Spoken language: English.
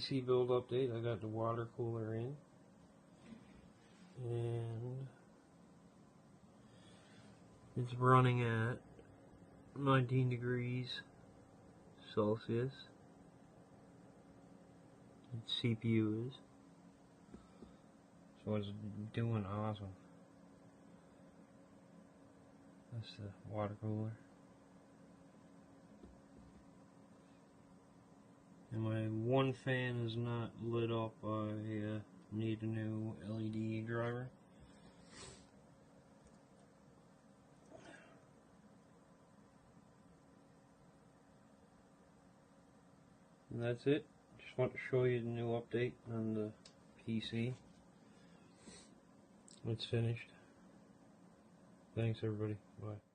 PC build update. I got the water cooler in, and it's running at 19 degrees Celsius. Its CPU is. So it's doing awesome. That's the water cooler. And my one fan is not lit up. I need a new LED driver. And that's it. Just want to show you the new update on the PC. It's finished. Thanks everybody. Bye.